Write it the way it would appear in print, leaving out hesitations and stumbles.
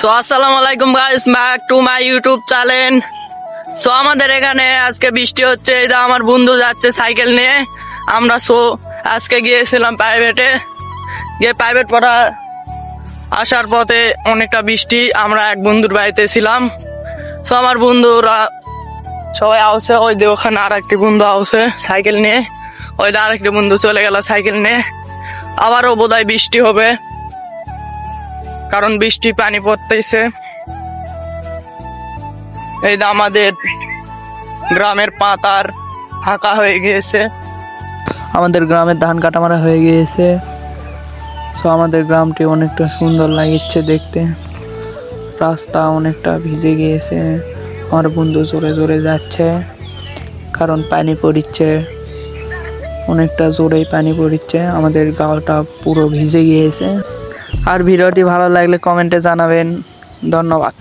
So আসসালামু আলাইকুম guys, back to my YouTube channel. So আমাদের এখানে আজকে বৃষ্টি হচ্ছে। এই যে আমার বন্ধু যাচ্ছে সাইকেল নিয়ে। আমরা আজকে গিয়েছিলাম প্রাইভেটে, গিয়ে প্রাইভেট পড়া আসার পথে অনেকটা বৃষ্টি। আমরা এক বন্ধুর বাড়িতে ছিলাম। সো আমার বন্ধুরা সবাই আসে, ওই যে ওখানে আর একটি বন্ধু আসে সাইকেল নিয়ে, ওই যে আরেকটি বন্ধু চলে গেল সাইকেল নিয়ে। আবারও বোধহয় বৃষ্টি হবে, কারণ বৃষ্টি পানি পড়তেছে। এই যে আমাদের গ্রামের পাতার ফাঁকা হয়ে গিয়েছে, আমাদের গ্রামের ধান কাটা মারা হয়ে গিয়েছে। সো আমাদের গ্রামটি অনেকটা সুন্দর লাগছে দেখতে। রাস্তা অনেকটা ভিজে গিয়েছে। আমার বন্ধু জোরে জোরে যাচ্ছে, কারণ পানি পড়ছে, অনেকটা জোরেই পানি পড়ছে। আমাদের গাঁওটা পুরো ভিজে গিয়েছে। আর ভিডিওটি ভালো লাগলে কমেন্টে জানাবেন। ধন্যবাদ।